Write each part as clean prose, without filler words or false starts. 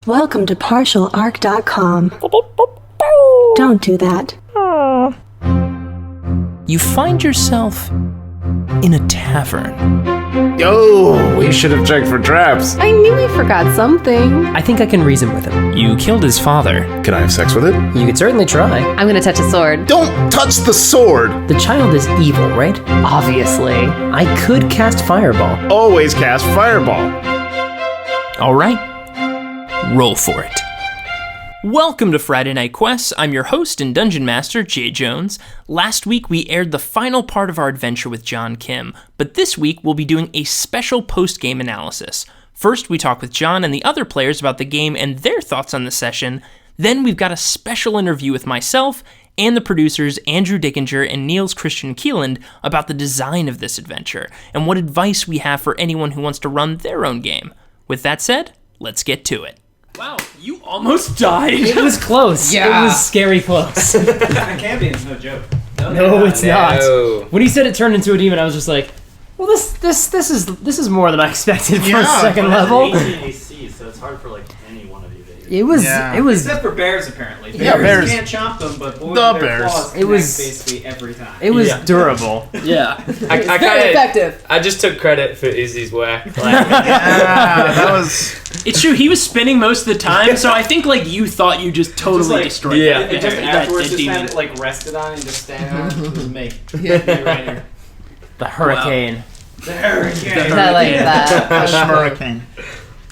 Welcome to partialarc.com. Don't do that. You find yourself in a tavern. Yo, we should have checked for traps. I knew he forgot something. I think I can reason with him. You killed his father. Can I have sex with it? You could certainly try. I'm gonna touch a sword. Don't touch the sword! The child is evil, right? Obviously. I could cast Fireball. Always cast Fireball. All right, roll for it. Welcome to Friday Night Quests. I'm your host and Dungeon Master, Jay Jones. Last week we aired the final part of our adventure with John Kim, but this week we'll be doing a special post-game analysis. First, we talk with John and the other players about the game and their thoughts on the session. Then we've got a special interview with myself and the producers Andrew Dickinger and Niels-Christian Kielland about the design of this adventure and what advice we have for anyone who wants to run their own game. With that said, let's get to it. Wow, you almost died. It was close. Yeah. It was scary close. Campion's no joke. No, it's not. When he said it turned into a demon, I was just like, well, this is more than I expected for a second level. 18 AC, so it's hard for like any one of you. It was. Except for bears, apparently. Bears. You can't chomp them, but boys, The their bears. claws It was- connect basically every time. It was durable. Yeah. I Very kinda, effective. I just took credit for Izzy's work. Like, That was... It's true, he was spinning most of the time, so I think like you thought you just totally destroyed yeah. that. It just that afterwards just demon. had it like rested on and just stand on it. It was me. Me right here. The hurricane. The hurricane. I like that. Hurricane.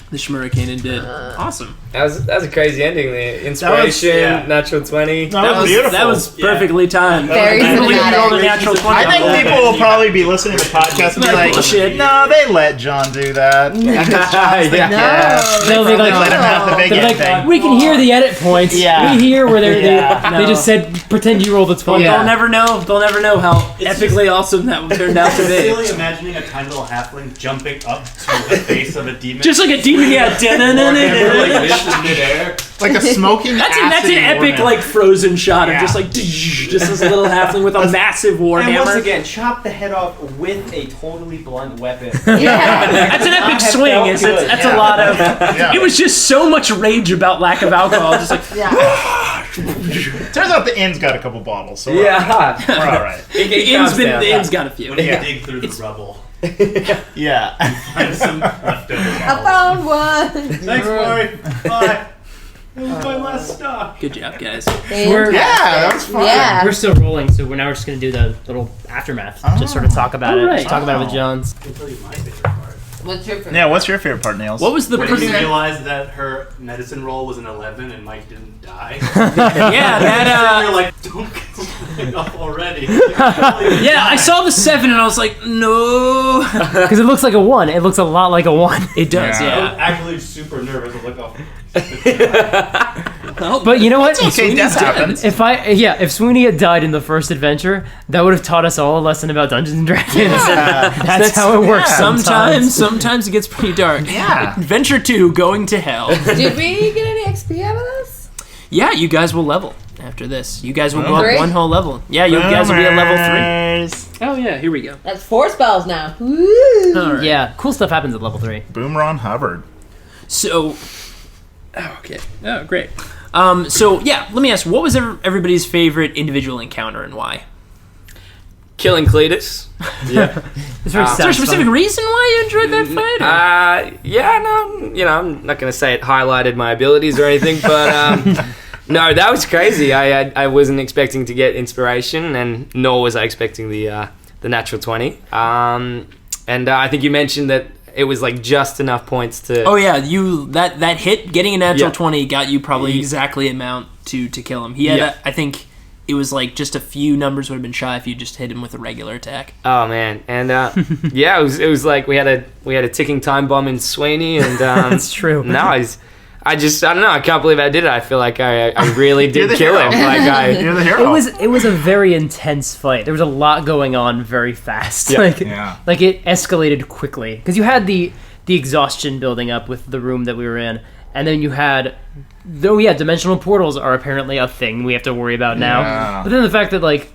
The Shmurricane did. Awesome. that was a crazy ending there. Inspiration, natural 20. That was beautiful. That was perfectly timed. Very I believe you rolled a cinematic. natural 20. I think people will probably be listening to the podcast and be like, Bullshit. no, they let John do that. Yeah. They'll be like, Let him have the big they're like, thing. we can hear the edit points. Yeah. We hear where they No. just said pretend you rolled a 20. They'll never know. They'll never know how epically awesome that turned out to It's be. silly imagining a tiny little halfling jumping up to the face of a demon. Just like a demon, yeah. like this in midair. Like a smoking That's acid an epic warhammer. like frozen shot of Yeah. just like just this little halfling with a massive And once warhammer. again, chop the head off with a totally blunt weapon. Yeah. That's an epic swing. That's a lot of. Yeah. It was just so much rage about lack of alcohol. Just like Yeah. Turns out the inn's got a couple bottles, so we're Yeah. all right. the inn's got a few. Yeah. Dig through the rubble. Yeah. Find some leftover I bottles. found one. Thanks, Maury. Bye. That was my last stop. Good job, guys. Yeah, that was fun. Yeah. We're still rolling, so we're just going to do the little aftermath. Just sort of talk about it. right. Just talk about it with John's. I can tell you my favorite part. What's your favorite? Yeah, what's your favorite part, Niels? What was the When you producer? realized that her medicine roll was an 11 and Mike didn't die. Yeah, that. You're like, don't kill me off already. Yeah, I saw the 7 and I was like, no. Because it looks like a 1. It looks a lot like a 1. It does, Yeah. I was yeah. actually super nervous. I was like, oh. But you know what? Okay, death happens. If Sweeney had died in the first adventure, that would have taught us all a lesson about Dungeons and Dragons. That's how it works. Sometimes it gets pretty dark. Yeah. Adventure 2, going to hell. Did we get any XP out of this? Yeah, you guys will level after this. You guys will go up Great. one whole level. Yeah, you guys will be at level 3. Oh yeah, here we go. That's 4 spells now. Woo. All right. Yeah, cool stuff happens at level 3. Boomeron Hubbard. So, okay. Oh, great. So yeah, let me ask, what was everybody's favorite individual encounter and why? Killing Cletus. It's very Is there a specific reason why you enjoyed that fight? I'm not going to say it highlighted my abilities or anything, but no, that was crazy. I wasn't expecting to get inspiration, and nor was I expecting the natural 20. And I think you mentioned that it was like just enough points to. Oh yeah, that hit, getting a natural 20 got you probably Yeah. exactly amount to kill him. He had, I think it was like just a few numbers would have been shy if you just hit him with a regular attack. Oh man, and yeah, it was like we had a ticking time bomb in Sweeney, and That's true. No, I don't know. I can't believe I did it. I feel like I really did kill him. Like You're the hero. It was a very intense fight. There was a lot going on very fast. Yeah. Like it escalated quickly because you had the exhaustion building up with the room that we were in, and then you had dimensional portals are apparently a thing we have to worry about now. Yeah. But then the fact that like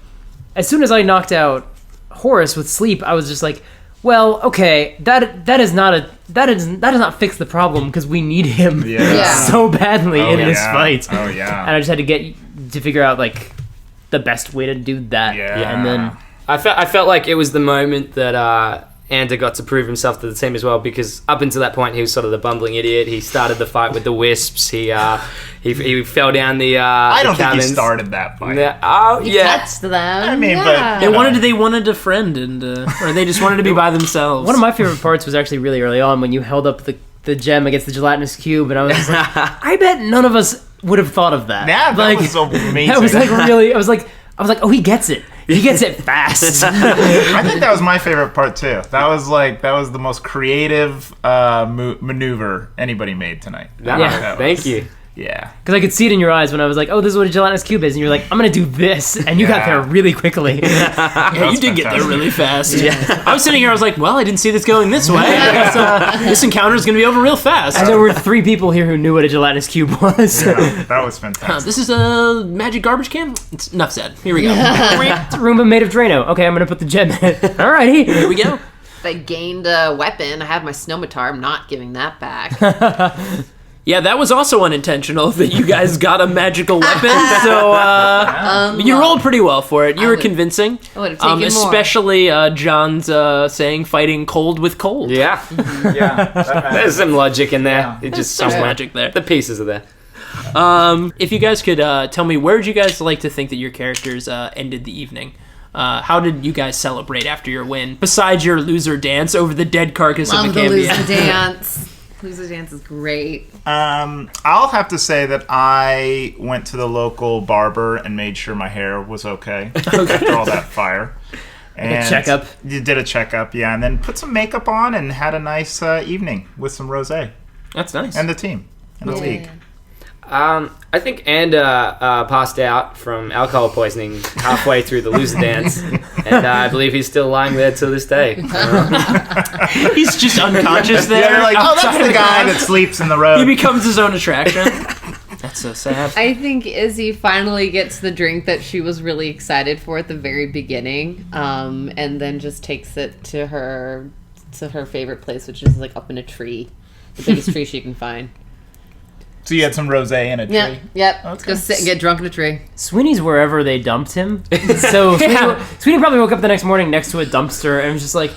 as soon as I knocked out Horace with sleep, I was just like, well, okay, that does not fix the problem because we need him so badly in this fight. Oh yeah. And I just had to figure out like the best way to do that. Yeah. And then I felt like it was the moment that Ander got to prove himself to the team as well, because up until that point he was sort of the bumbling idiot. He started the fight with the wisps. He fell down the I don't think he cabins. started that fight. Touched them. I mean, yeah. but They wanted a friend, and or they just wanted to be by themselves. one of my favorite parts was actually really early on when you held up the gem against the gelatinous cube, and I was just like, I bet none of us would have thought of that. Yeah, that like, was so amazing. That was like really. I was like, oh, he gets it. He gets it fast. I think that was my favorite part too. That was the most creative maneuver anybody made tonight. Thank you. Yeah. Because I could see it in your eyes when I was like, oh, this is what a gelatinous cube is. And you're like, I'm going to do this. And you got there really quickly. Yeah, you did get there fantastic. really fast. Yeah. I was sitting here, I was like, well, I didn't see this going this way. So this encounter is going to be over real fast. And there were 3 people here who knew what a gelatinous cube was. Yeah, that was fantastic. This is a magic garbage can? It's enough said. Here we go. It's a Roomba made of Drano. Okay, I'm going to put the gem in it. Alrighty. Here we go. If I gained a weapon, I have my snowmatar. I'm not giving that back. Yeah, that was also unintentional that you guys got a magical weapon. So you rolled pretty well for it. You were convincing. I would have taken more. Especially John's saying fighting cold with cold. Yeah. Yeah. There's some logic in there. Yeah. It just Some somewhere. magic there. The pieces are there. If you guys could tell me, where would you guys like to think that your characters ended the evening? How did you guys celebrate after your win? Besides your loser dance over the dead carcass Love of a the loser Cambion. dance. Loser dance is great. I'll have to say that I went to the local barber and made sure my hair was okay after all that fire. And checkup. You did a checkup, yeah, and then put some makeup on and had a nice evening with some rosé That's nice. and the team and the league. I think Ander passed out from alcohol poisoning halfway through the loser dance, and I believe he's still lying there to this day. He's just unconscious there. Yeah, they're like, oh, outside that's of the guy class. that sleeps in the He road. becomes his own attraction. That's so sad. I think Izzy finally gets the drink that she was really excited for at the very beginning, and then just takes it to her favorite place, which is like up in a tree, the biggest tree she can find. So you had some rosé in a tree. Yep. Okay. Go sit and get drunk in a tree. Sweeney's wherever they dumped him. So Sweeney probably woke up the next morning next to a dumpster and was just like,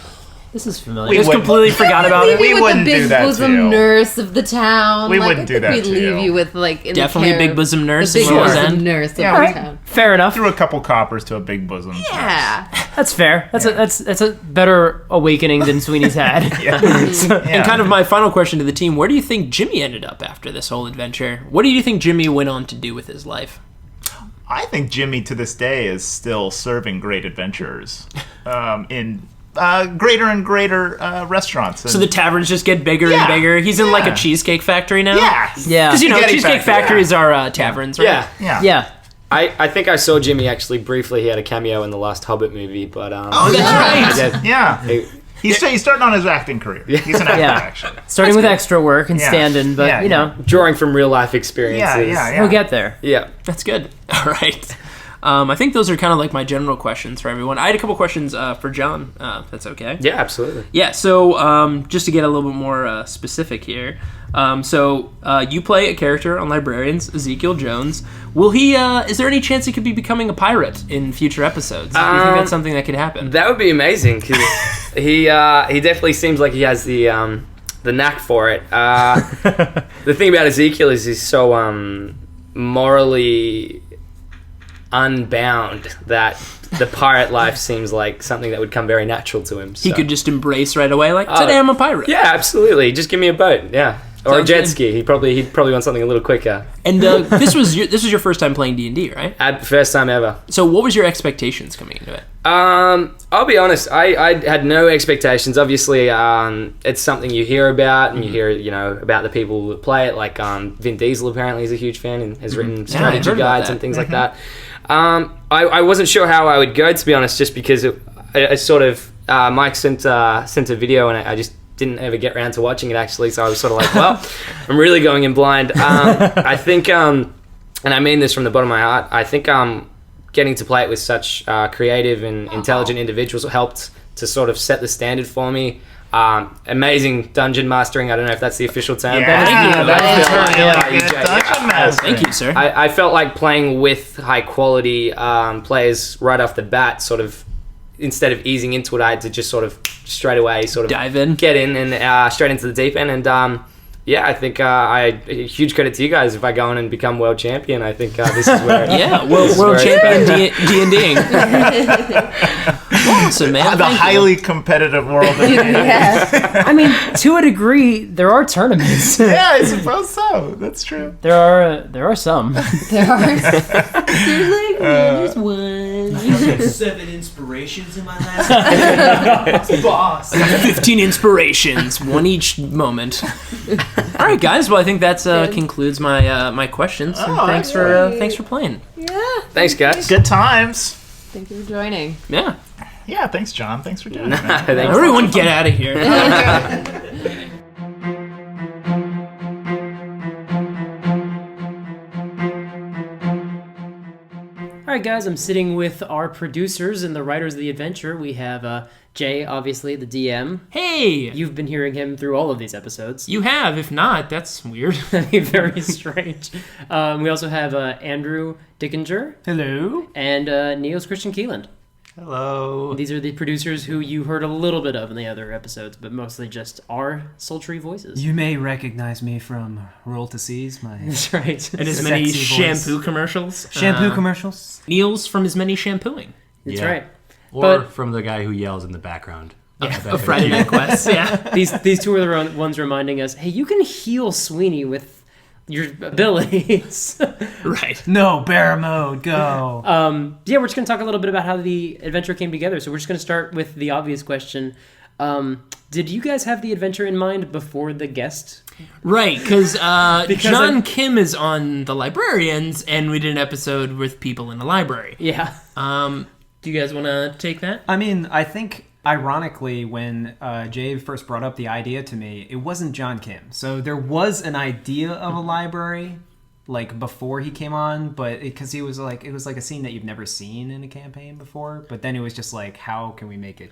this is familiar. Just wouldn't- completely forgot about it. We with wouldn't the do big that to bosom you. nurse of the town. We Like, wouldn't I do think that we'd to leave you. with like in Definitely the a care big bosom nurse The big if she was bosom in. nurse of Yeah, the we- town. Fair enough. Threw a couple coppers to a big bosom. Yeah. That's fair. That's a better awakening than Sweeney's had. And kind of my final question to the team, where do you think Jimmy ended up after this whole adventure? What do you think Jimmy went on to do with his life? I think Jimmy to this day is still serving great adventurers in greater and greater restaurants. So the taverns just get bigger and bigger. He's in like a cheesecake factory now? Yeah. Yeah. Because, Spaghetti cheesecake factory, factories are taverns, right? Yeah. Yeah. Yeah. I think I saw Jimmy actually briefly. He had a cameo in the last Hobbit movie, but Oh, that's right. Yeah. He's starting on his acting career. He's an actor, Yeah. actually. Starting with extra work and Yeah. stand-in, but, Yeah, you know, drawing from real life experiences. Yeah. he'll get there. Yeah. That's good. All right. I think those are kind of like my general questions for everyone. I had a couple questions for John. That's okay. Yeah, absolutely. Yeah, so just to get a little bit more specific here. So you play a character on Librarians, Ezekiel Jones. Will he, is there any chance he could be becoming a pirate in future episodes? Do you think that's something that could happen? That would be amazing because he definitely seems like he has the knack for it. The thing about Ezekiel is he's so morally unbound that the pirate life seems like something that would come very natural to him. He so. could just embrace right away, like, today I'm a pirate. Yeah, absolutely. Just give me a boat. Yeah. Or Sounds a jet good. ski. He'd probably want something a little quicker. And this was your first time playing D&D, right? First time ever. So what was your expectations coming into it? I'll be honest. I had no expectations. Obviously, it's something you hear about, and you hear about the people that play it. Like Vin Diesel apparently is a huge fan and has written I strategy heard about guides that. and things like that. I wasn't sure how I would go, to be honest, just because I sort of Mike sent a video and I just didn't ever get around to watching it actually, so I was sort of like, well, I'm really going in blind. I think, and I mean this from the bottom of my heart, I think getting to play it with such creative and intelligent individuals helped to sort of set the standard for me. Amazing dungeon mastering. I don't know if that's the official term. Yeah, dungeon master. Thank you, sir. I felt like playing with high quality players right off the bat, sort of, instead of easing into it, I had to just sort of straight away sort of dive in, get in, and straight into the deep end. And yeah, I think a huge credit to you guys. If I go on and become world champion, I think this is where world champion D&Ding. Awesome, man. The highly competitive world of D&D. I mean, to a degree, there are tournaments. Yeah, I suppose so. That's true. There are some. There are. There's one. 7 inspirations in my last boss. 15 inspirations, one each moment. All right, guys. Well, I think that concludes my questions. And thanks for playing. Yeah. Thanks, guys. Good times. Thank you for joining. Yeah. Yeah, thanks, John. Thanks for doing it, man. Thanks. Everyone, get out of here. All right, guys, I'm sitting with our producers and the writers of the adventure. We have Jay, obviously, the DM. Hey! You've been hearing him through all of these episodes. You have. If not, that's weird. That'd be very strange. We also have Andrew Dickinger. Hello. And Niels-Christian Kielland. Hello. These are the producers who you heard a little bit of in the other episodes, but mostly just our sultry voices. You may recognize me from Roll to Seas, my That's right. And his many Sexy voice. shampoo commercials. shampoo commercials. Niels from his many shampooing. That's Yeah. right. Or But- from the guy who yells in the background. A Friday Night Quest, yeah. These two are the ones reminding us, hey, you can heal Sweeney with your abilities. Right. No, bear mode, go. Yeah, we're just going to talk a little bit about how the adventure came together. So we're just going to start with the obvious question. Did you guys have the adventure in mind before the guest? Right, because John I- Kim is on the Librarians, and we did an episode with people in a library. Yeah. Do you guys want to take that? I mean, I think, ironically, when Jay first brought up the idea to me, it wasn't John Kim. So there was an idea of a library, like, before he came on, but because it was like a scene that you've never seen in a campaign before. But then it was just like, how can we make it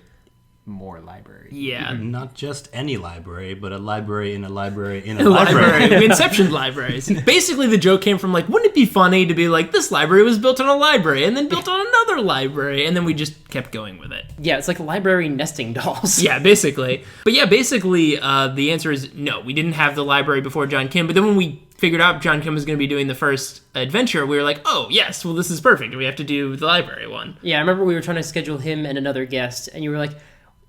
more library? Yeah. Not just any library, but a library in a library in a Library. library. We inceptioned libraries. Basically, the joke came from, like, wouldn't it be funny to be like, this library was built on a library, and then built on another library, and then we just kept going with it. Yeah, it's like library nesting dolls. Yeah, basically. But yeah, basically, the answer is no. We didn't have the library before John Kim, but then when we figured out John Kim was going to be doing the first adventure, we were like, oh, yes, well, this is perfect. We have to do the library one. Yeah, I remember we were trying to schedule him and another guest, and you were like,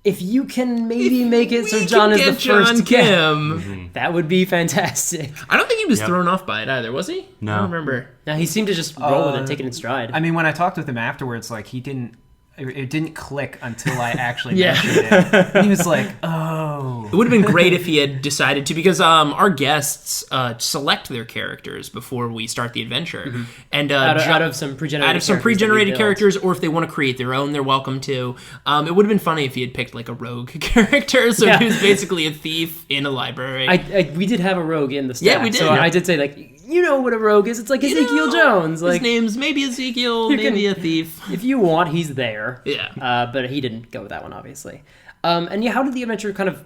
if you can maybe make it so John is the first guest, that would be fantastic. I don't think he was thrown off by it either, was he? No. I don't remember. Now he seemed to just roll with it, take it in stride. I mean, when I talked with him afterwards, like, it didn't click until I actually Yeah. mentioned it. And he was like, oh. It would have been great if he had decided to, because our guests select their characters before we start the adventure, and out of some pre-generated characters, or if they want to create their own, they're welcome to. It would have been funny if he had picked like a rogue character, so he was basically a thief in a library. We did have a rogue in the staff. Yeah, we did. So I did say, like, you know what a rogue is. It's like Ezekiel Jones. Like, his name's maybe Ezekiel, maybe a thief. If you want, he's there. Yeah. But he didn't go with that one, obviously. And yeah, how did the adventure kind of...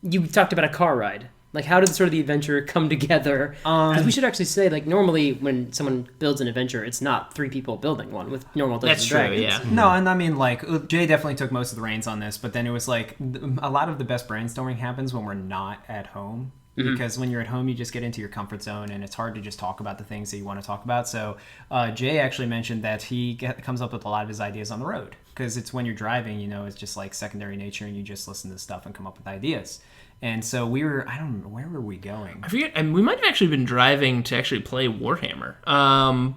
You talked about a car ride. Like, how did sort of the adventure come together? Because we should actually say, like, normally when someone builds an adventure, it's not 3 people building one with normal Dungeons and Dragons. That's true, yeah. No, and I mean, like, Jay definitely took most of the reins on this, but then it was like, a lot of the best brainstorming happens when we're not at home. Because when you're at home, you just get into your comfort zone, and it's hard to just talk about the things that you want to talk about. So Jay actually mentioned that he comes up with a lot of his ideas on the road. Because it's when you're driving, you know, it's just like secondary nature, and you just listen to stuff and come up with ideas. And so we were, I don't know, where were we going? I forget, and we might have actually been driving to actually play Warhammer.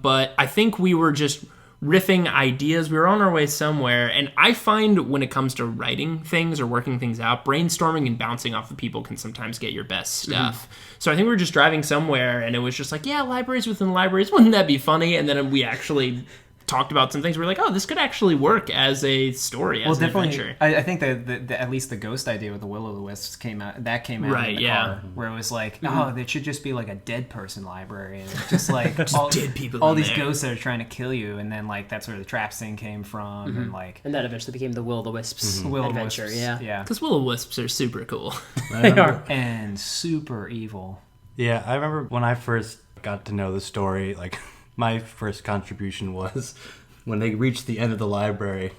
But I think we were just riffing ideas. We were on our way somewhere, and I find when it comes to writing things or working things out, brainstorming and bouncing off of people can sometimes get your best stuff. So I think we were just driving somewhere, and it was just like, yeah, libraries within libraries, wouldn't that be funny? And then we actually talked about some things. We're like, oh, this could actually work as a story, as an adventure. I think that at least the ghost idea with the Will-O-the-Wisps came out in the car, where it was like, oh, it should just be like a dead person library, and it's just like all dead people all in these there. ghosts that are trying to kill you, and then like that's where the trap scene came from, and like And that eventually became the Will-O-the-Wisps adventure. Yeah. Because Will-O-Wisps are super cool. They are. and super evil. Yeah, I remember when I first got to know the story, like, my first contribution was when they reach the end of the library,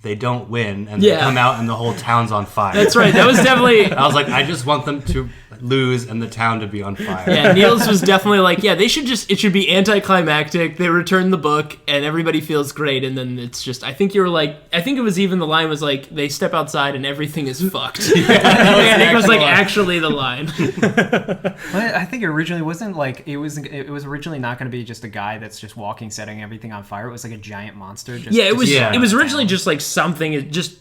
they don't win, and they come out and the whole town's on fire. That's right. That was definitely... I was like, I just want them to lose and the town to be on fire. Yeah, Niels was definitely like, yeah, it should be anticlimactic. They return the book and everybody feels great, and then it's just, I think it was even the line was like, they step outside and everything is fucked. I think it was like actually the line. I think it originally wasn't like, it was originally not going to be just a guy that's just walking, setting everything on fire. It was like a giant monster. It was originally just like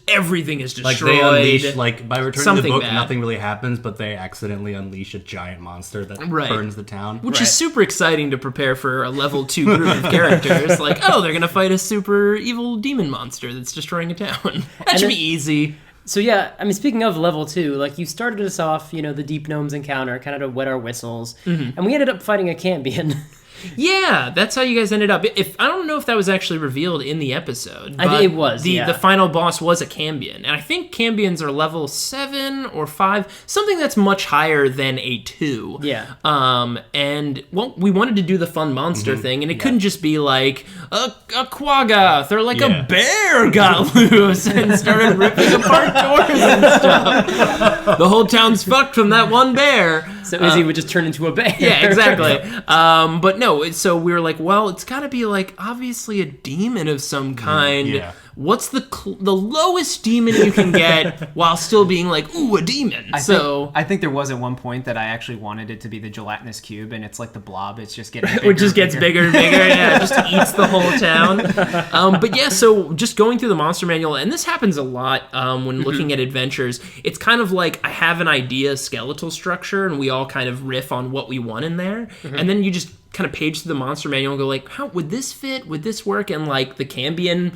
everything is destroyed. Like they unleash, like by returning Something the book, bad. nothing really happens, but they accidentally unleash a giant monster that burns the town. Which is super exciting to prepare for a level 2 group of characters. Like, oh, they're going to fight a super evil demon monster that's destroying a town. That should be easy. So yeah, I mean, speaking of level 2, like you started us off, the Deep Gnomes encounter, kind of to wet our whistles, and we ended up fighting a Cambion. Yeah, that's how you guys ended up. I don't know if that was actually revealed in the episode. I think it was. The final boss was a Cambion, and I think Cambions are level 7 or 5, something that's much higher than a 2. Yeah. And we wanted to do the fun monster thing, and it couldn't just be like a quaggoth or like a bear got loose and started ripping apart doors and stuff. The whole town's fucked from that one bear. So Izzy would just turn into a bear. Yeah, exactly. But no, so we were like, well, it's got to be like obviously a demon of some kind. Yeah. What's the lowest demon you can get while still being like, ooh, a demon? I think there was at one point that I actually wanted it to be the gelatinous cube, and it's like the blob. It's just getting bigger. It just gets bigger and bigger. Yeah, it just eats the whole town. But yeah, so just going through the monster manual, and this happens a lot when looking at adventures. It's kind of like I have an idea skeletal structure, and we all kind of riff on what we want in there, and then you just kind of page through the monster manual and go like, how would this fit? Would this work? And like the Cambion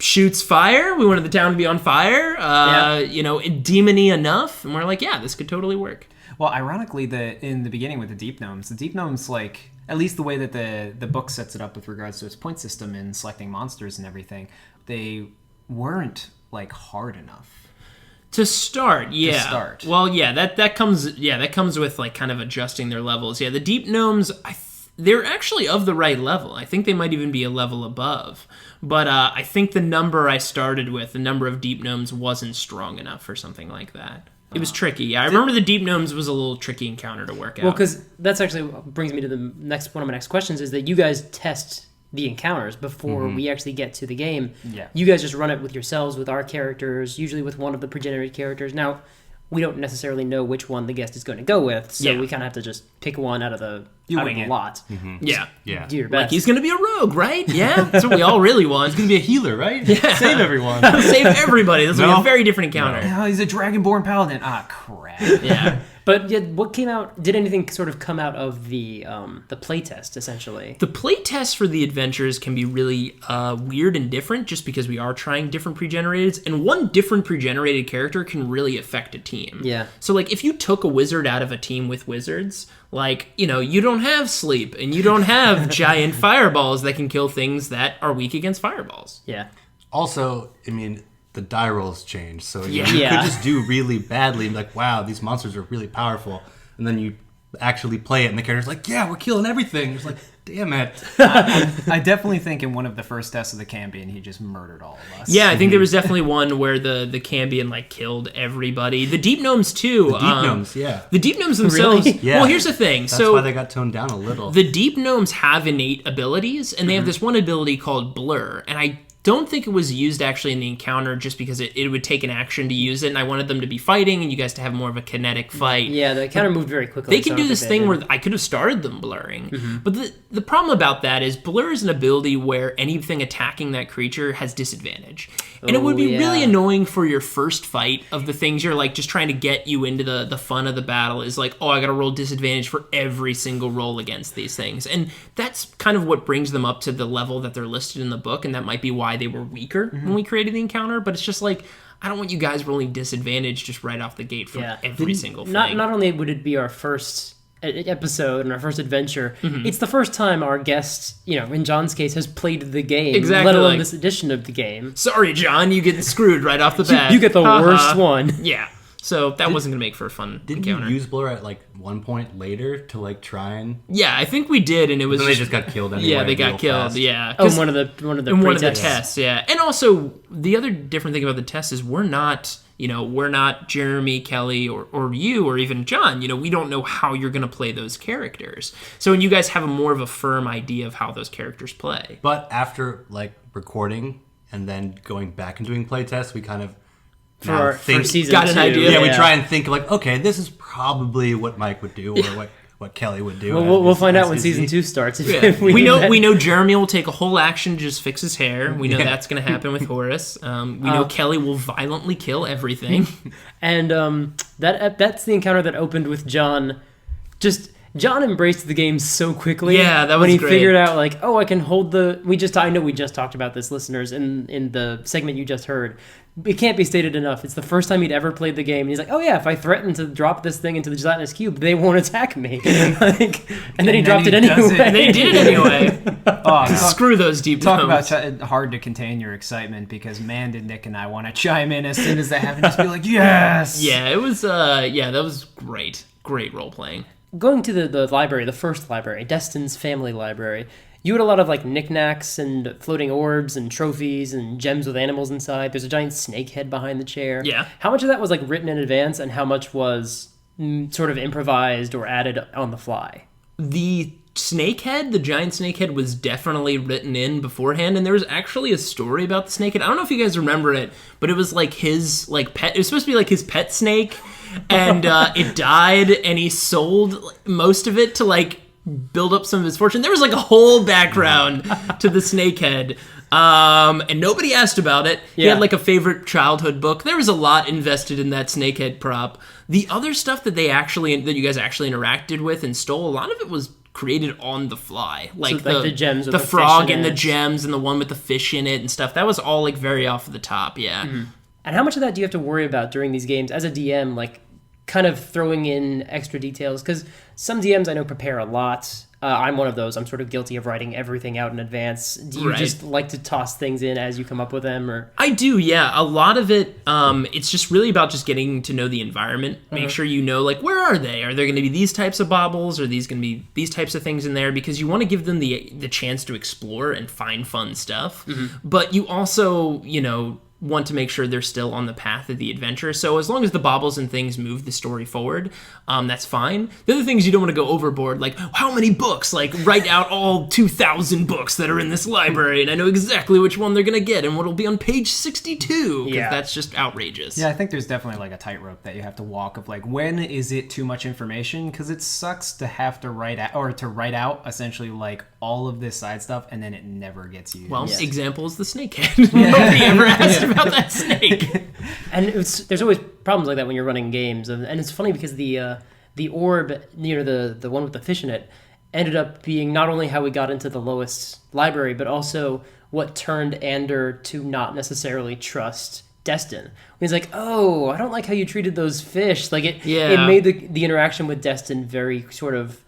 shoots fire. We wanted the town to be on fire. Demony enough, and we're like, yeah, this could totally work. Well, ironically, in the beginning with the Deep Gnomes, like at least the way that the book sets it up with regards to its point system and selecting monsters and everything, they weren't like hard enough. To start, yeah. To start. Well, yeah, that comes with like kind of adjusting their levels. Yeah, the Deep Gnomes, they're actually of the right level. I think they might even be a level above. But I think the number I started with, the number of Deep Gnomes, wasn't strong enough for something like that. It was tricky. Yeah, I remember the Deep Gnomes was a little tricky encounter to work out. Well, because that's actually what brings me to one of my next questions, is that you guys test the encounters before we actually get to the game. Yeah. You guys just run it with yourselves, with our characters, usually with one of the pre-generated characters. Now, we don't necessarily know which one the guest is going to go with, so we kind of have to just pick one out of the lot. Yeah. Do your best. Like, he's going to be a rogue, right? Yeah, that's what we all really want. He's going to be a healer, right? Yeah. Save everyone. Save everybody. This will be a very different encounter. Oh, he's a Dragonborn Paladin. Ah, crap. Yeah. But yet, what came out? Did anything sort of come out of the playtest, essentially? The playtest for the adventures can be really weird and different, just because we are trying different pre-generateds, and one different pre-generated character can really affect a team. Yeah. So, like, if you took a wizard out of a team with wizards, like, you don't have sleep, and you don't have giant fireballs that can kill things that are weak against fireballs. Yeah. Also, I mean, the die rolls change, so you Yeah. could just do really badly and be like, wow, these monsters are really powerful, and then you actually play it and the character's like, yeah, we're killing everything. It's like, damn it. I definitely think in one of the first tests of the Cambion, he just murdered all of us. Yeah, I think there was definitely one where the Cambion like killed everybody. The Deep Gnomes too. The Deep Gnomes, yeah. The Deep Gnomes themselves. Really? Yeah. Well, here's the thing. That's so why they got toned down a little. the Deep Gnomes have innate abilities, and they have this one ability called Blur, and I don't think it was used actually in the encounter just because it would take an action to use it, and I wanted them to be fighting and you guys to have more of a kinetic fight. Yeah, the encounter moved very quickly. They can do this thing where I could have started them blurring. But the problem about that is blur is an ability where anything attacking that creature has disadvantage. And it would be really annoying for your first fight of the things you're like just trying to get you into the fun of the battle is like, oh, I gotta roll disadvantage for every single roll against these things. And that's kind of what brings them up to the level that they're listed in the book, and that might be why they were weaker when we created the encounter. But it's just like, I don't want you guys rolling disadvantage just right off the gate for every single thing. Not only would it be our first episode and our first adventure, it's the first time our guest, in John's case, has played the game, let alone this edition of the game. Sorry, John, you get screwed right off the bat. You get the worst one. Yeah. So that wasn't going to make for a fun encounter. Didn't you use blur at one point later to try and? Yeah, I think we did, and it was. Then they just got killed anyway. Yeah, they got killed. Fast. Yeah. Oh, one of the tests. Yeah, and also the other different thing about the test is we're not Jeremy, Kelly, or you, or even John. We don't know how you're going to play those characters. So when you guys have more of a firm idea of how those characters play. But after recording and then going back and doing playtests, we kind of. For season got an 2. idea. Yeah, we try and think okay, this is probably what Mike would do, or what Kelly would do. Well, we'll find out when season 2 starts. We know Jeremy will take a whole action to just fix his hair. We know that's going to happen with Horace. We know Kelly will violently kill everything. And that's the encounter that opened with John. John embraced the game so quickly. Yeah, that was when he great. figured out I can hold the. I know we just talked about this, listeners, in the segment you just heard. It can't be stated enough. It's the first time he'd ever played the game. And he's like, oh yeah, if I threaten to drop this thing into the gelatinous cube, they won't attack me. And then he dropped it anyway. And they did it anyway. Screw those deep Talk tones. about hard to contain your excitement, because man, did Nick and I want to chime in as soon as that happened, just be like, yes! Yeah, it was, that was great. Great role-playing. Going to the library, the first library, Destin's family library, you had a lot of knickknacks and floating orbs and trophies and gems with animals inside. There's a giant snake head behind the chair. Yeah. How much of that was written in advance, and how much was sort of improvised or added on the fly? The giant snakehead was definitely written in beforehand, and there was actually a story about the snakehead. I don't know if you guys remember it, but it was his pet. It was supposed to be his pet snake, and it died, and he sold most of it to build up some of his fortune. There was a whole background to the snakehead, and nobody asked about it. He had a favorite childhood book. There was a lot invested in that snakehead prop. The other stuff that you guys actually interacted with and stole, a lot of it was created on the fly, the gems, with the fish frog in and the it. gems, and the one with the fish in it and stuff. That was all very off the top. Yeah. Mm-hmm. And how much of that do you have to worry about during these games as a DM, kind of throwing in extra details? Because some DMs I know prepare a lot. I'm one of those. I'm sort of guilty of writing everything out in advance. Do you just like to toss things in as you come up with them? Or I do, yeah. A lot of it, it's just really about just getting to know the environment. Make sure you know, where are they? Are there going to be these types of baubles? Are these going to be these types of things in there? Because you want to give them the chance to explore and find fun stuff. But you also, want to make sure they're still on the path of the adventure. So as long as the baubles and things move the story forward, that's fine. The other things you don't want to go overboard, how many books? Write out all 2,000 books that are in this library, and I know exactly which one they're going to get and what'll be on page 62, because that's just outrageous. Yeah, I think there's definitely a tightrope that you have to walk of when is it too much information? Because it sucks to have to write out essentially all of this side stuff, and then it never gets used. Well, example is the snakehead. Nobody ever asked about that snake. And there's always problems like that when you're running games, and it's funny because the orb near the one with the fish in it ended up being not only how we got into the lowest library, but also what turned Ander to not necessarily trust Destin. He's like, oh, I don't like how you treated those fish. It made the interaction with Destin very sort of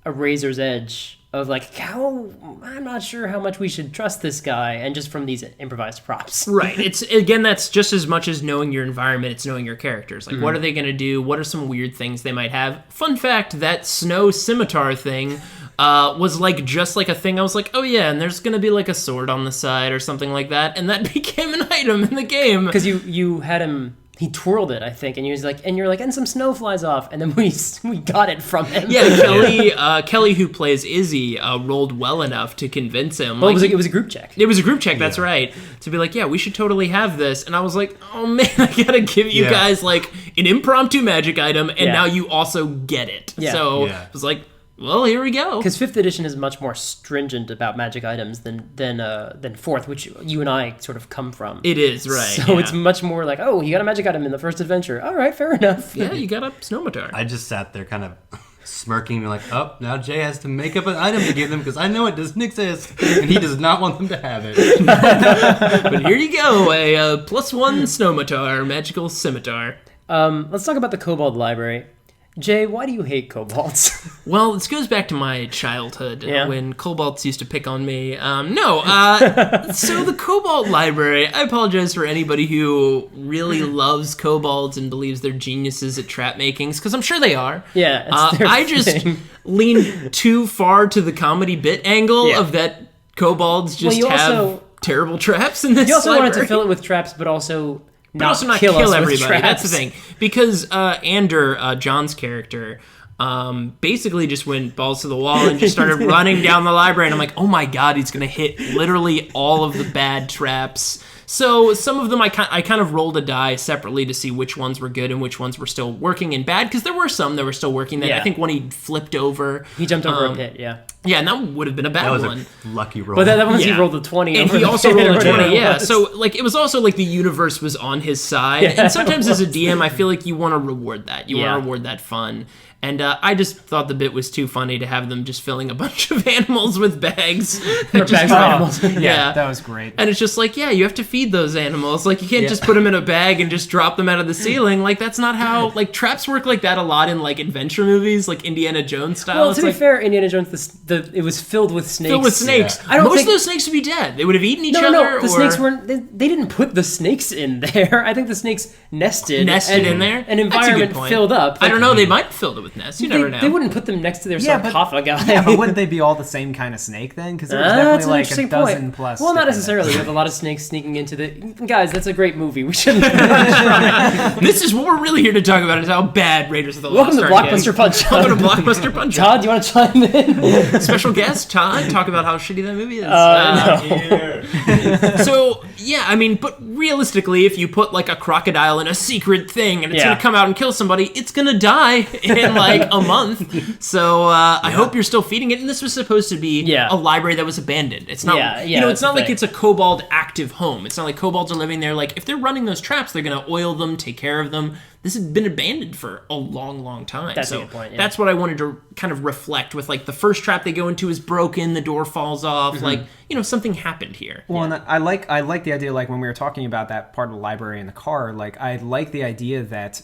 a razor's edge of I'm not sure how much we should trust this guy, and just from these improvised props. Right. That's just as much as knowing your environment, it's knowing your characters. What are they going to do? What are some weird things they might have? Fun fact, that snow scimitar thing was just a thing. I was oh yeah, and there's going to be a sword on the side or something like that, and that became an item in the game. Because you had him he twirled it, I think, and he was like, and some snow flies off, and then we got it from him. Yeah, Kelly, who plays Izzy, rolled well enough to convince him. Well, it was a group check. It was a group check, that's right. To be like, yeah, we should totally have this. And I was like, oh man, I gotta give you guys like an impromptu magic item, and now you also get it. Yeah. So I was like, well, here we go. Because 5th edition is much more stringent about magic items than 4th, which you and I sort of come from. It is, right. So it's much more like, oh, you got a magic item in the first adventure. All right, fair enough. Yeah, you got a snowmatar. I just sat there kind of smirking, like, oh, now Jay has to make up an item to give them because I know it doesn't exist, and he does not want them to have it. But here you go, a +1 snowmatar, magical scimitar. Let's talk about the Kobold Library. Jay, why do you hate kobolds? Well, this goes back to my childhood when kobolds used to pick on me. So the Kobold Library, I apologize for anybody who really loves kobolds and believes they're geniuses at trap makings, because I'm sure they are. Yeah, it's their I just thing. lean too far to the comedy bit angle of that kobolds just have terrible traps in this You also library. wanted to fill it with traps, but also not kill us with everybody. That's traps. the thing. Because Ander, John's character, basically just went balls to the wall and just started running down the library. And I'm like, oh my god, he's going to hit literally all of the bad traps. So some of them I kind of rolled a die separately to see which ones were good and which ones were still working and bad, because there were some that were still working. That I think when he flipped over... He jumped over a pit, Yeah, and that would have been a bad one. That was a lucky roll. But that once he rolled a 20. And he also rolled a 20, So, like, it was also like the universe was on his side. And sometimes as a DM, I feel like you want to reward that. You want to reward that fun. And I just thought the bit was too funny to have them just filling a bunch of animals with bags. Bags of animals. Yeah, that was great. And it's just like, you have to feed those animals. Like, you can't just put them in a bag and just drop them out of the ceiling. Like, that's not how... Like, traps work like that a lot in, like, adventure movies, like Indiana Jones style. Well, to be fair, Indiana Jones, it was filled with snakes. Filled with snakes. I don't Most think... of those snakes would be dead. They would have eaten each other. No, the snakes weren't... They didn't put the snakes in there. I think the snakes nested in there? An environment filled up. Like, I don't know. They might have filled it with nests. You never know. They wouldn't put them next to their sarcophagi. But wouldn't they be all the same kind of snake then? Because there was that's definitely an like a dozen plus. Well, not necessarily. We have a lot of snakes sneaking into the... Guys, that's a great movie. We shouldn't... This is what we're really here to talk about, is how bad Raiders of the Lost Welcome to Blockbuster Punch. Welcome to Blockbuster Punch. Todd, do you want to chime in? Special guest, Todd, talk about how shitty that movie is. No. So, I mean, but realistically, if you put like a crocodile in a secret thing and it's going to come out and kill somebody, it's going to die in like a month. So I hope you're still feeding it. And this was supposed to be a library that was abandoned. It's not, it's not like it's a kobold active home. It's not like kobolds are living there. Like, if they're running those traps, they're going to oil them, take care of them. This has been abandoned for a long, long time. That's a good point, That's what I wanted to kind of reflect with, like, the first trap they go into is broken, the door falls off, like, something happened here. Well, and I like the idea, like, when we were talking about that part of the library in the car, like, I like the idea that,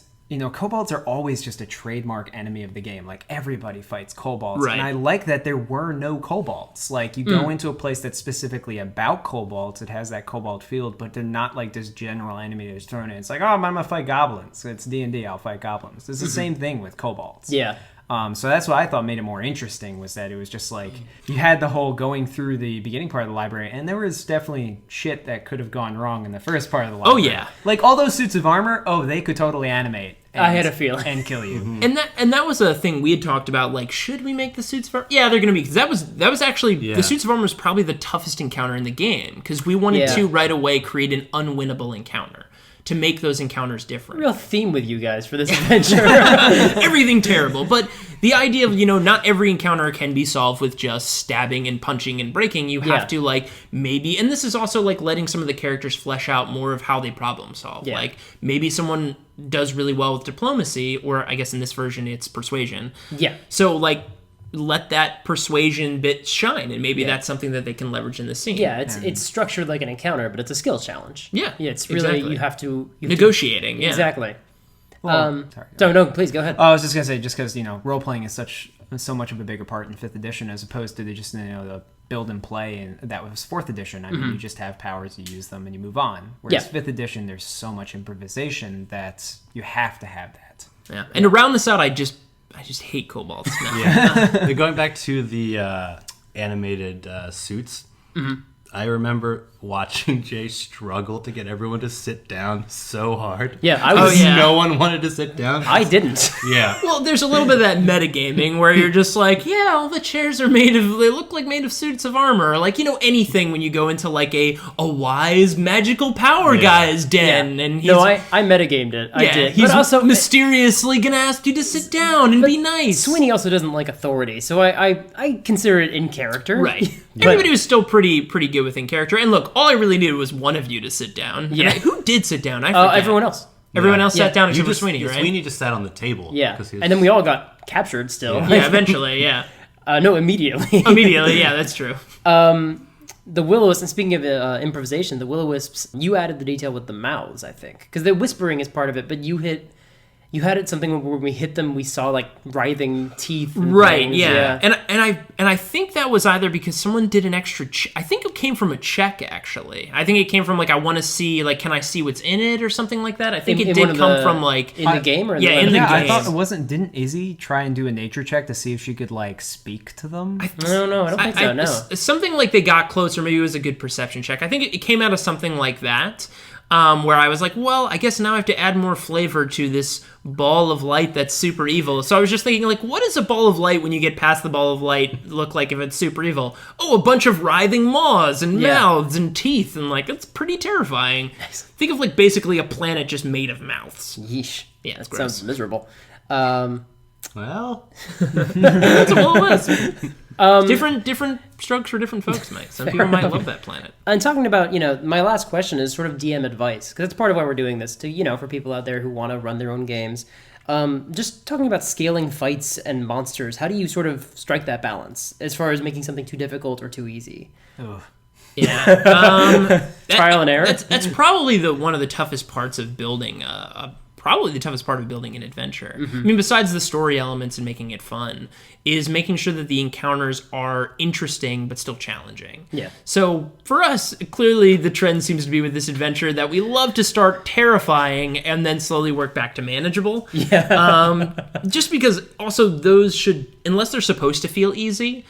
kobolds are always just a trademark enemy of the game. Like, everybody fights kobolds. Right. And I like that there were no kobolds. Like, you go into a place that's specifically about kobolds, it has that kobold field, but they're not like this general enemy that's thrown in. It's like, oh, I'm gonna fight goblins. It's D&D, I'll fight goblins. It's the same thing with kobolds. Yeah. So that's what I thought made it more interesting, was that it was just like, you had the whole going through the beginning part of the library, and there was definitely shit that could have gone wrong in the first part of the library. Oh, yeah. Like, all those suits of armor, they could totally animate. I had a feeling. And kill you. And that was a thing we had talked about, like, should we make the suits of armor? Yeah, they're going to be, because that was actually, the suits of armor was probably the toughest encounter in the game, because we wanted to right away create an unwinnable encounter to make those encounters different. Real theme with you guys for this adventure. Everything terrible, but the idea of, not every encounter can be solved with just stabbing and punching and breaking. You have to, like, maybe, and this is also, like, letting some of the characters flesh out more of how they problem solve. Yeah. Like, maybe someone does really well with diplomacy, or I guess in this version it's persuasion. Yeah. So, like, let that persuasion bit shine, and maybe that's something that they can leverage in the scene. Yeah, it's structured like an encounter, but it's a skill challenge. Yeah, it's really, you have to... Negotiating, Exactly. Well, no, please, go ahead. I was just going to say, just because, role-playing is so much of a bigger part in 5th edition, as opposed to the build and play, and that was 4th edition. I mean, you just have powers, you use them, and you move on. Whereas 5th edition, there's so much improvisation that you have to have that. Yeah, and to round this out, I just hate kobolds now. Going back to the animated suits, I remember watching Jay struggle to get everyone to sit down so hard. Yeah, I was. No one wanted to sit down. I didn't. Yeah. Well, there's a little bit of that metagaming where you're just like, yeah, all the chairs are they look like made of suits of armor. Like, anything when you go into like a wise magical power guy's den. And he's, I metagamed it. I did. He's but also mysteriously gonna ask you to sit down and be nice. Sweeney also doesn't like authority, so I consider it in character. Right. Everybody was still pretty good within character. And look, all I really needed was one of you to sit down. Yeah. Who did sit down? I forget. Everyone else. Everyone else sat down except for just, Sweeney, right? Sweeney just sat on the table. Yeah. Was, And then we all got captured still. Yeah, eventually, yeah. No, immediately. Immediately, yeah, that's true. The will-o-wisp, and speaking of improvisation, the will-o-wisps, you added the detail with the mouths, I think. Because the whispering is part of it, but you had it something where when we hit them, we saw like writhing teeth. And right, things. yeah. And I think that was either because someone did an extra. I think it came from a check actually. I think it came from like I want to see like can I see what's in it or something like that. I think it did come from like in the game or in the game. I thought it wasn't. Didn't Izzy try and do a nature check to see if she could like speak to them? No, I don't think so. No, something like they got closer. Maybe it was a good perception check. I think it came out of something like that. Where I was like, well, I guess now I have to add more flavor to this ball of light that's super evil. So I was just thinking, like, what does a ball of light, when you get past the ball of light, look like if it's super evil? Oh, a bunch of writhing maws and mouths and teeth, and, like, it's pretty terrifying. Nice. Think of, like, basically a planet just made of mouths. Yeesh. Yeah, that's that gross. sounds miserable. Well, that's a will-o-wisp. Different strokes for different folks, mate. Some people might love that planet. And talking about, my last question is sort of DM advice, because that's part of why we're doing this, to, for people out there who want to run their own games. Just talking about scaling fights and monsters, how do you sort of strike that balance as far as making something too difficult or too easy? Ugh. Yeah. Trial and error? That's probably one of the toughest parts of building probably the toughest part of building an adventure. Mm-hmm. I mean, besides the story elements and making it fun, is making sure that the encounters are interesting but still challenging. Yeah. So for us, clearly the trend seems to be with this adventure that we love to start terrifying and then slowly work back to manageable. Yeah. Just because also those should, unless they're supposed to feel easy,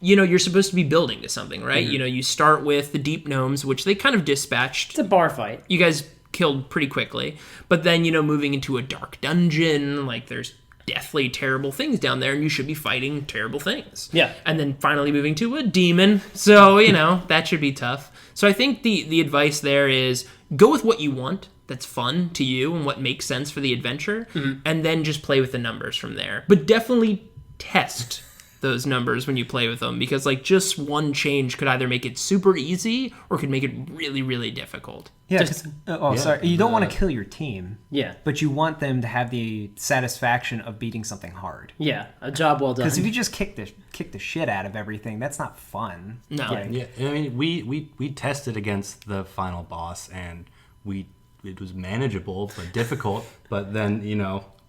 you're supposed to be building to something, right? Mm-hmm. You start with the deep gnomes, which they kind of dispatched. It's a bar fight. You guys killed pretty quickly. But then, moving into a dark dungeon, like there's deathly terrible things down there and you should be fighting terrible things. Yeah. And then finally moving to a demon. So, that should be tough. So I think the advice there is go with what you want that's fun to you and what makes sense for the adventure, and then just play with the numbers from there. But definitely test those numbers when you play with them, because just one change could either make it super easy or could make it really, really difficult. Yeah. Sorry. You don't want to kill your team. Yeah. But you want them to have the satisfaction of beating something hard. Yeah. A job well done. Because if you just kick the shit out of everything, that's not fun. No. Yeah. I mean, we tested against the final boss, and it was manageable but difficult. But then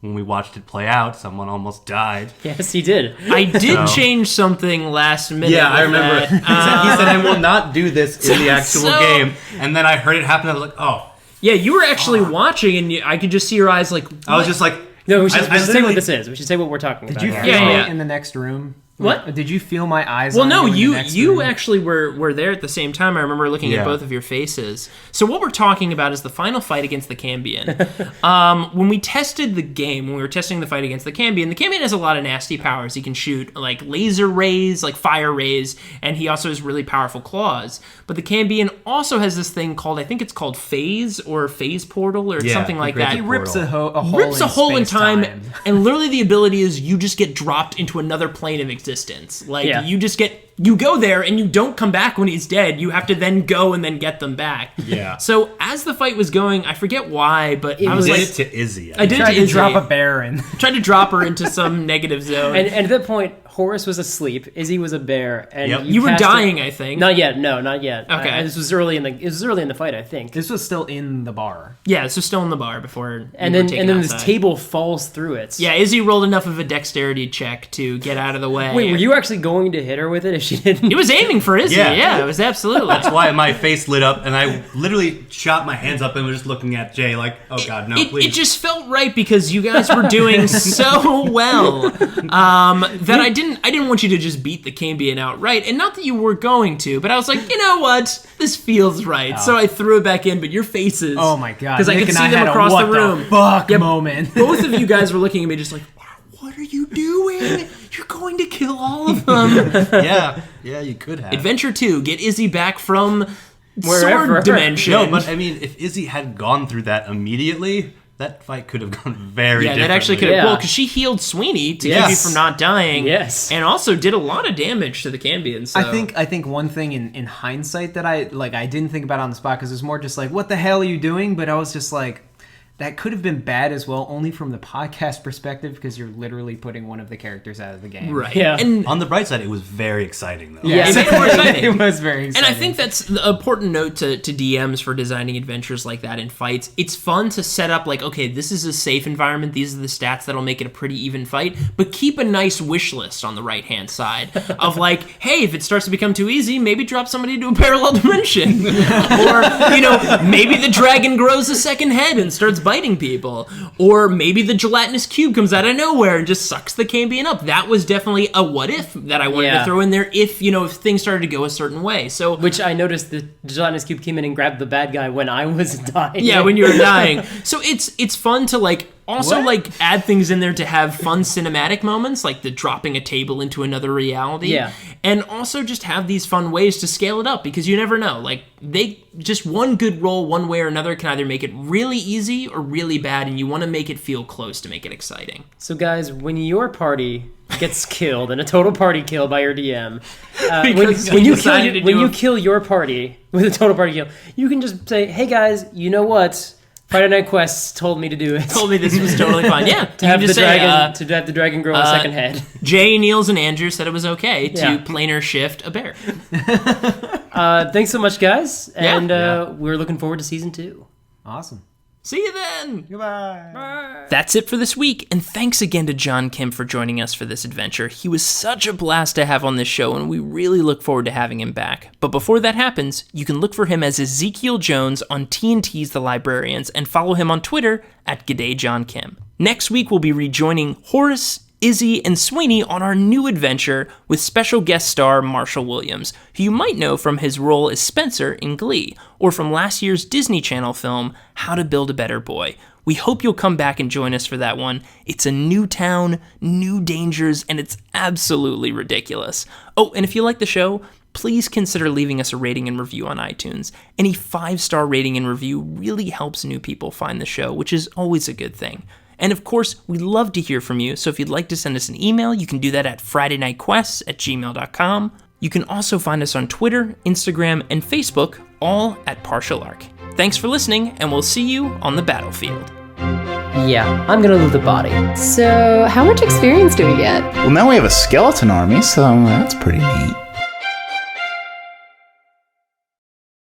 when we watched it play out, someone almost died. Yes, he did. I did change something last minute. Yeah, I remember. That. He said, I will not do this in the actual game. And then I heard it happen, I was like, oh. Yeah, you were actually watching, and I could just see your eyes like... I was just like... No, we should say what this is. We should say what we're talking about. Did you feel me in the next room? What? Did you feel my eyes Well, on no, you in the next you room? actually were there at the same time. I remember looking at both of your faces. So what we're talking about is the final fight against the Cambion. When we tested the game, when we were testing the fight against the Cambion has a lot of nasty powers. He can shoot like laser rays, like fire rays, and he also has really powerful claws. But the Cambion also has this thing called, I think it's called phase or phase portal or something like that. He rips a hole rips a hole in time, space-time. and literally the ability is you just get dropped into another plane of existence. You go there and you don't come back when he's dead. You have to then go and then get them back. Yeah. So as the fight was going, I forget why, but I was did like, it to Izzy. I did Tried to to Izzy. drop a bear in. Tried to drop her into some negative zone. And at that point, Horace was asleep. Izzy was a bear, and you were cast dying, I think. Not yet. No, not yet. Okay. This was early in the fight, I think. This was still in the bar. Yeah, this was still in the bar before. And then this table falls through it. Yeah, Izzy rolled enough of a dexterity check to get out of the way. Wait, were you actually going to hit her with it? she didn't. He was aiming for Izzy. Yeah. Yeah, it was absolutely. That's why my face lit up, and I literally shot my hands up and was just looking at Jay like, oh God, no, please. It just felt right because you guys were doing so well that I didn't want you to just beat the Cambion outright, and not that you were going to, but I was like, you know what, this feels right, so I threw it back in. But your faces, Oh my God! because I Nick could and see I them had a across what the room. fuck Yeah, moment. Both of you guys were looking at me just like, what are you doing? You're going to kill all of them. yeah, you could have. Adventure 2, get Izzy back from Wherever. sword dimension. No, but I mean, if Izzy had gone through that immediately, that fight could have gone very differently. that actually could have. Yeah. Well, because she healed Sweeney to keep you Yes. from not dying. Yes. And also did a lot of damage to the Cambion. So. I think one thing in hindsight that I didn't think about on the spot, because it was more just like, what the hell are you doing? But I was just like, that could have been bad as well, only from the podcast perspective, because you're literally putting one of the characters out of the game. Right. Yeah. And On the bright side, it was very exciting, though. it made it more exciting. It was very And exciting. I think that's the important note to DMs for designing adventures like that in fights. It's fun to set up like, okay, this is a safe environment. These are the stats that'll make it a pretty even fight. But keep a nice wish list on the right-hand side of like, hey, if it starts to become too easy, maybe drop somebody to a parallel dimension. Or, maybe the dragon grows a second head and starts biting people. Or maybe the gelatinous cube comes out of nowhere and just sucks the Cambion up. That was definitely a what if that I wanted to throw in there if things started to go a certain way. So Which I noticed the gelatinous cube came in and grabbed the bad guy when I was dying. yeah, when you were dying. So it's fun to also add things in there to have fun cinematic moments, like the dropping a table into another reality. Yeah. And also just have these fun ways to scale it up, because you never know. Like, they just one good roll one way or another can either make it really easy or really bad, and you want to make it feel close to make it exciting. So guys, when your party gets killed and a total party kill by your DM, Because when you you decided to kill, when do you a- kill your party with a total party kill, you can just say, "Hey guys, you know what? Friday Night Quests told me to do it. Told me this was totally fine. Yeah, to have the dragon grow a second head." Jay, Niels, and Andrew said it was okay to Yeah. planar shift a bear. Thanks so much, guys, Yeah. and we're looking forward to season 2. Awesome. See you then. Goodbye. That's it for this week, and thanks again to John Kemp for joining us for this adventure. He was such a blast to have on this show, and we really look forward to having him back. But before that happens, you can look for him as Ezekiel Jones on TNT's The Librarians, and follow him on Twitter at G'dayJohnKemp. Next week, we'll be rejoining Horace, Izzy, and Sweeney on our new adventure with special guest star Marshall Williams, who you might know from his role as Spencer in Glee, or from last year's Disney Channel film, How to Build a Better Boy. We hope you'll come back and join us for that one. It's a new town, new dangers, and it's absolutely ridiculous. Oh, and if you like the show, please consider leaving us a rating and review on iTunes. Any 5-star rating and review really helps new people find the show, which is always a good thing. And of course, we'd love to hear from you, so if you'd like to send us an email, you can do that at FridayNightQuests@gmail.com. You can also find us on Twitter, Instagram, and Facebook, all at Partial Arc. Thanks for listening, and we'll see you on the battlefield. Yeah, I'm gonna loot the body. So, how much experience do we get? Well, now we have a skeleton army, so that's pretty neat.